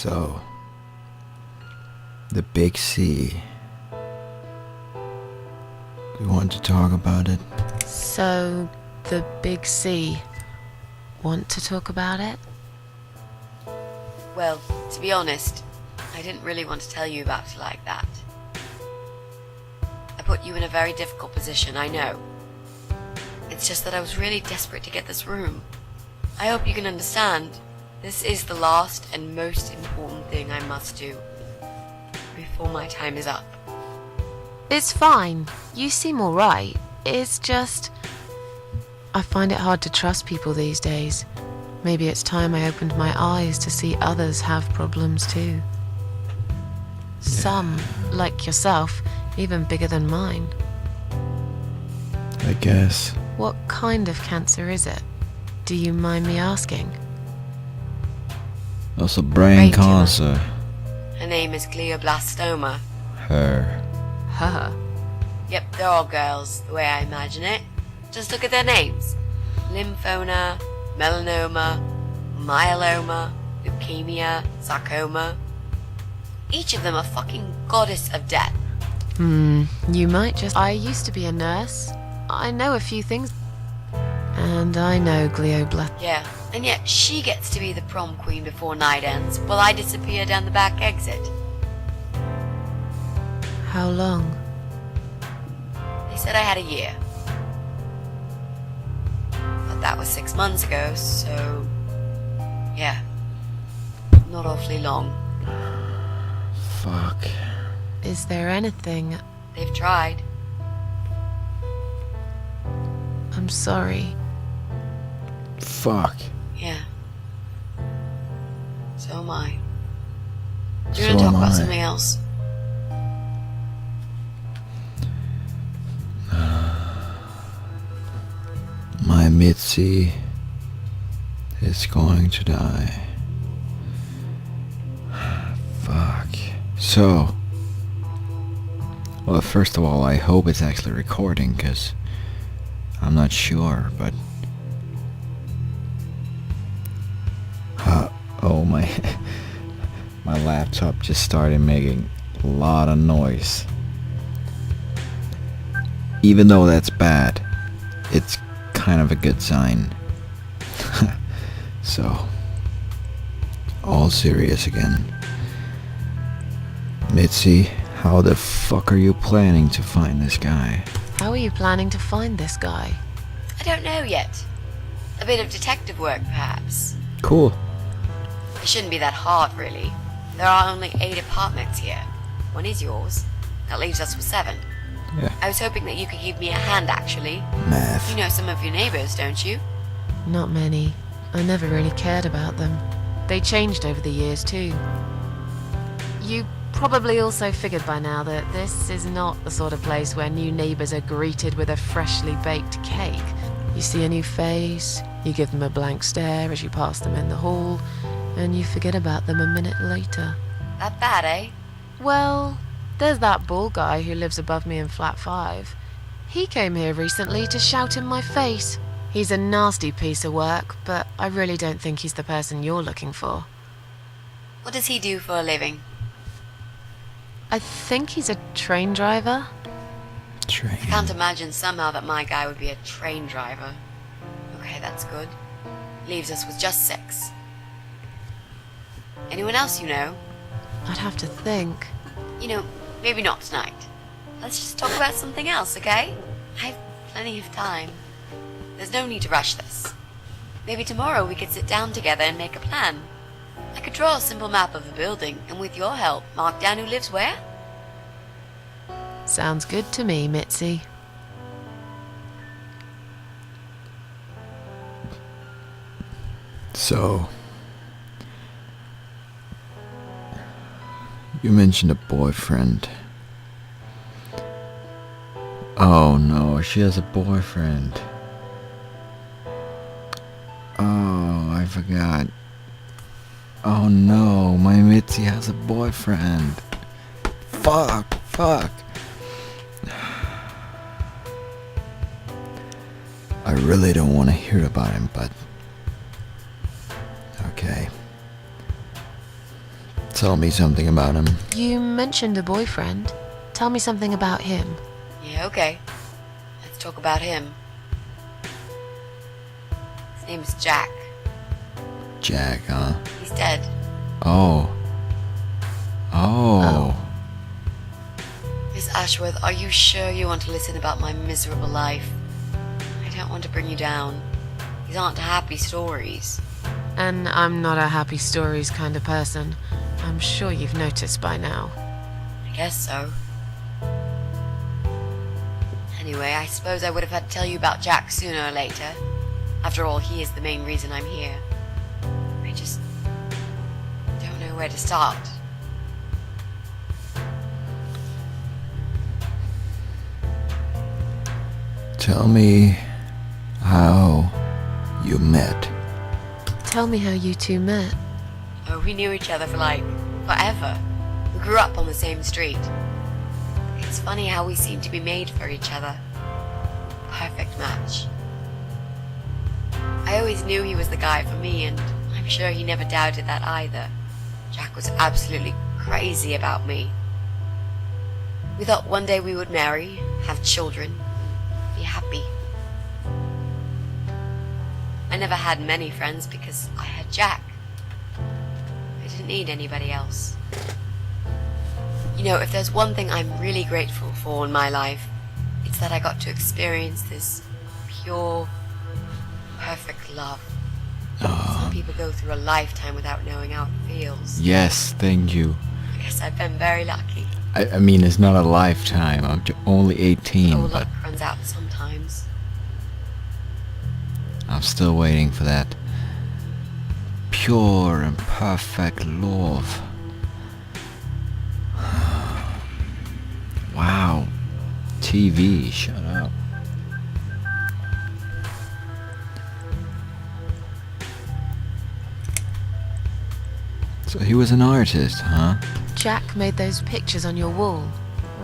So, the big C. You want to talk about it? So, the big C. Want to talk about it? Well, to be honest, I didn't really want to tell you about it like that. I put you in a very difficult position, I know. It's just that I was really desperate to get this room. I hope you can understand. This is the last and most important thing I must do before my time is up. It's fine. You seem alright. It's just... I find it hard to trust people these days. Maybe it's time I opened my eyes to see others have problems too. Some, like yourself, even bigger than mine. I guess. What kind of cancer is it? Do you mind me asking? Also brain Brain tumor. cancer. Her name is glioblastoma. Her. Her. Yep, they're all girls, the way I imagine it. Just look at their names. Lymphoma, melanoma, myeloma, leukemia, sarcoma. Each of them a fucking goddess of death. You might just... I used to be a nurse. I know a few things. And I know glioblastoma. Yeah, and yet she gets to be the prom queen before night ends, while I disappear down the back exit. How long? They said I had a year. But that was 6 months ago, so... yeah. Not awfully long. Fuck. Is there anything... They've tried. I'm sorry. Fuck. Yeah. So am I. Do you So want to talk am about I. something else? My Mitzi is going to die. Fuck. So, well, first of all, I hope it's actually recording, because I'm not sure, but... oh, my... my laptop just started making a lot of noise. Even though that's bad, it's kind of a good sign. So, all serious again. Mitzi, how the fuck are you planning to find this guy? How are you planning to find this guy? I don't know yet. A bit of detective work, perhaps. Cool. It shouldn't be that hard, really. There are only 8 apartments here. One is yours. That leaves us with 7. Yeah. I was hoping that you could give me a hand, actually. Math. You know some of your neighbors, don't you? Not many. I never really cared about them. They changed over the years too. You probably also figured by now that this is not the sort of place where new neighbors are greeted with a freshly baked cake. You see a new face, you give them a blank stare as you pass them in the hall, and you forget about them a minute later. That bad, eh? Well, there's that bald guy who lives above me in flat 5. He came here recently to shout in my face. He's a nasty piece of work, but I really don't think he's the person you're looking for. What does he do for a living? I think he's a train driver. Train. I can't imagine somehow that my guy would be a train driver. Okay, that's good. Leaves us with just 6. Anyone else you know? I'd have to think. You know, maybe not tonight. Let's just talk about something else, okay? I have plenty of time. There's no need to rush this. Maybe tomorrow we could sit down together and make a plan. I could draw a simple map of the building, and with your help, mark down who lives where. Sounds good to me, Mitzi. So, you mentioned a boyfriend. Oh no, she has a boyfriend. Oh, I forgot. Oh no, my Mitzi has a boyfriend. Fuck. I really don't want to hear about him, but... okay. Tell me something about him. You mentioned a boyfriend. Tell me something about him. Yeah, okay. Let's talk about him. His name is Jack. Jack, huh? He's dead. Oh. Oh. Miss Ashworth, are you sure you want to listen about my miserable life? I don't want to bring you down. These aren't happy stories. And I'm not a happy stories kind of person. I'm sure you've noticed by now. I guess so. Anyway, I suppose I would have had to tell you about Jack sooner or later. After all, he is the main reason I'm here. I just don't know where to start. Tell me how you met. Tell me how you two met. Oh, we knew each other for like forever. We grew up on the same street. It's funny how we seem to be made for each other. Perfect match. I always knew he was the guy for me, and I'm sure he never doubted that either. Jack was absolutely crazy about me. We thought one day we would marry, have children, be happy. I never had many friends because I had Jack. I didn't need anybody else. You know, if there's one thing I'm really grateful for in my life, it's that I got to experience this pure, perfect love. Some people go through a lifetime without knowing how it feels. Yes, thank you. I guess I've been very lucky. I mean, it's not a lifetime. I'm only 18, Oh, but luck runs out sometimes. I'm still waiting for that pure and perfect love. Wow. TV, shut up. So he was an artist, huh? Jack made those pictures on your wall.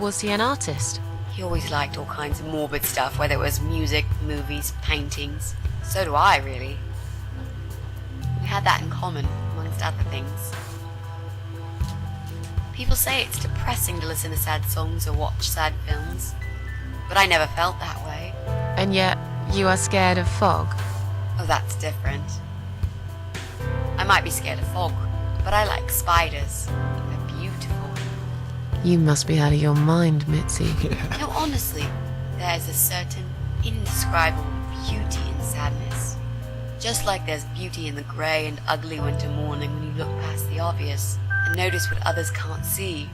Was he an artist? He always liked all kinds of morbid stuff, whether it was music, movies, paintings. So do I, really. We had that in common, amongst other things. People say it's depressing to listen to sad songs or watch sad films, but I never felt that way. And yet, you are scared of fog. Oh, that's different. I might be scared of fog, but I like spiders. They're beautiful. You must be out of your mind, Mitzi. No, honestly, there's a certain indescribable beauty in sadness. Just like there's beauty in the grey and ugly winter morning when you look past the obvious and notice what others can't see.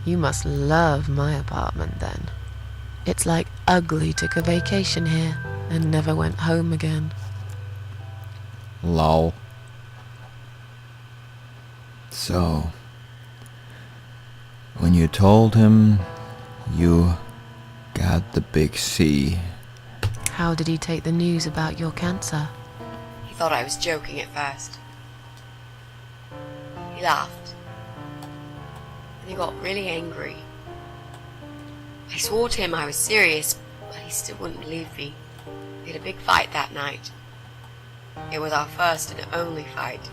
You must love my apartment then. It's like Ugly took a vacation here and never went home again. Lol. So, when you told him you got the big C, How did he take the news about your cancer? He thought I was joking at first. He laughed. And he got really angry. I swore to him I was serious, but he still wouldn't believe me. We had a big fight that night. It was our first and only fight.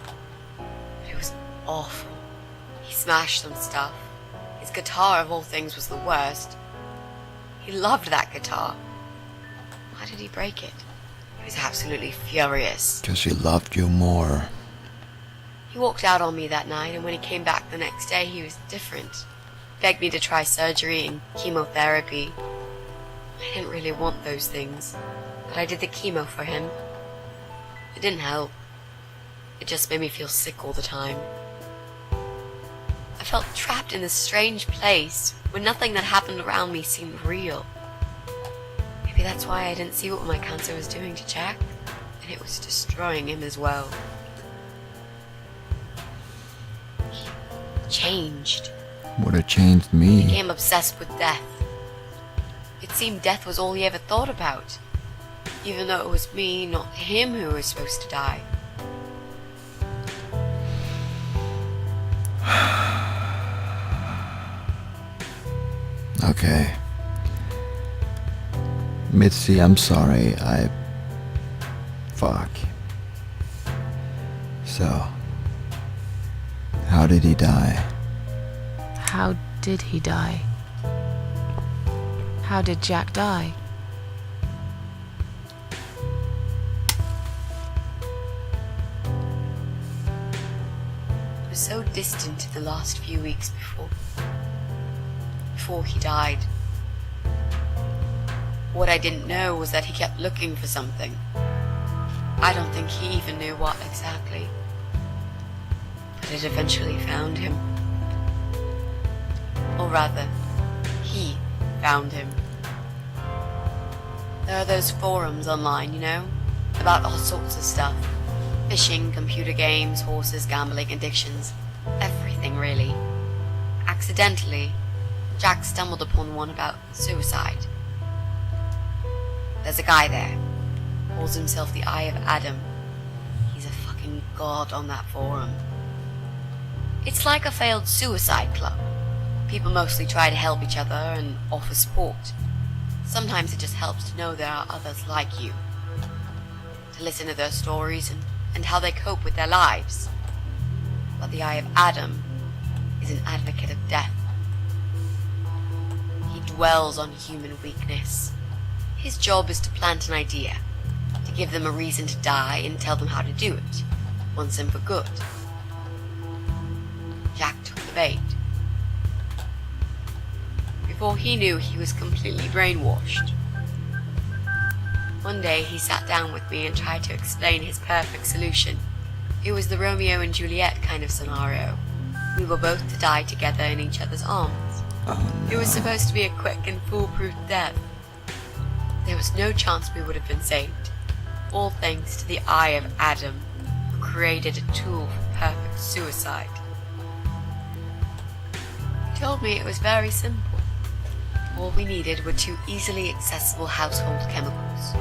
But it was awful. He smashed some stuff. His guitar, of all things, was the worst. He loved that guitar. Why did he break it? He was absolutely furious. 'cause he loved you more. He walked out on me that night, and when he came back the next day, he was different. Begged me to try surgery and chemotherapy. I didn't really want those things, but I did the chemo for him. It didn't help. It just made me feel sick all the time. I felt trapped in this strange place where nothing that happened around me seemed real. Maybe that's why I didn't see what my cancer was doing to Jack, and it was destroying him as well. He changed. Would have changed He me. became obsessed with death. It seemed death was all he ever thought about, even though it was me, not him, who was supposed to die. Okay. Mitzi, I'm sorry. Fuck. So, How did he die? How did he die? How did Jack die? It was so distant in the last few weeks before he died. What I didn't know was that he kept looking for something. I don't think he even knew what exactly. But it eventually found him. Or rather, he found him. There are those forums online, you know, about all sorts of stuff. Fishing, computer games, horses, gambling, addictions. Everything, really. Accidentally, Jack stumbled upon one about suicide. There's a guy there. Calls himself the Eye of Adam. He's a fucking god on that forum. It's like a failed suicide club. People mostly try to help each other and offer support. Sometimes it just helps to know there are others like you. To listen to their stories and how they cope with their lives. But the Eye of Adam is an advocate of death. He dwells on human weakness. His job is to plant an idea, to give them a reason to die and tell them how to do it, once and for good. Jack took the bait. Before he knew, he was completely brainwashed. One day he sat down with me and tried to explain his perfect solution. It was the Romeo and Juliet kind of scenario. We were both to die together in each other's arms. Oh, no. It was supposed to be a quick and foolproof death. There was no chance we would have been saved. All thanks to the Eye of Adam, who created a tool for perfect suicide. He told me it was very simple. All we needed were 2 easily accessible household chemicals,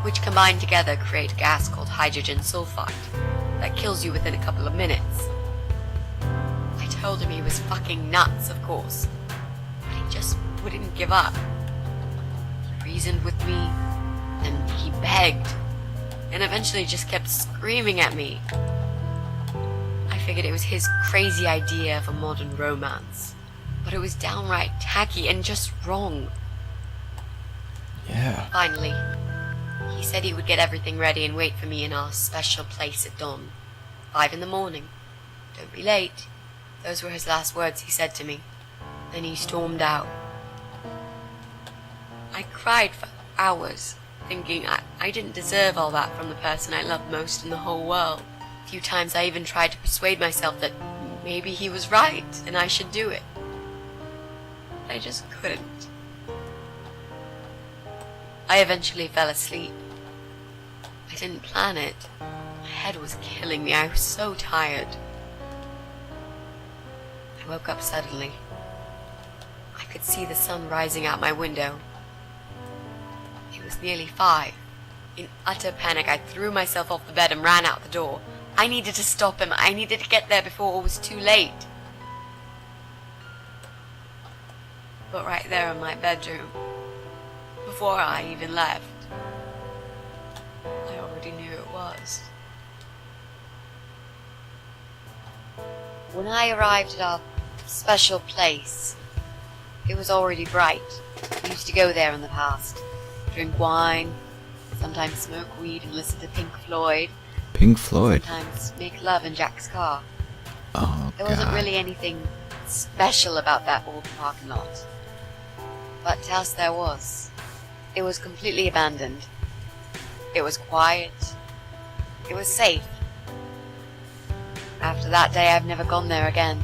which combined together create a gas called hydrogen sulfide that kills you within a couple of minutes. I told him he was fucking nuts, of course, but he just wouldn't give up. He reasoned with me, and he begged, and eventually just kept screaming at me. I figured it was his crazy idea of a modern romance, but it was downright tacky and just wrong. Yeah. Finally, he said he would get everything ready and wait for me in our special place at dawn. 5 in the morning. Don't be late. Those were his last words he said to me. Then he stormed out. I cried for hours, thinking I didn't deserve all that from the person I loved most in the whole world. A few times I even tried to persuade myself that maybe he was right and I should do it. I just couldn't. I eventually fell asleep. I didn't plan it. My head was killing me. I was so tired. I woke up suddenly. I could see the sun rising out my window. It was nearly 5. In utter panic, I threw myself off the bed and ran out the door. I needed to stop him. I needed to get there before it was too late. But right there in my bedroom, before I even left, I already knew it was. When I arrived at our special place, it was already bright. We used to go there in the past, drink wine, sometimes smoke weed and listen to Pink Floyd. Pink Floyd? Sometimes make love in Jack's car. Oh, There wasn't God. really anything special about that old parking lot. But to us there was. It was completely abandoned. It was quiet. It was safe. After that day I've never gone there again.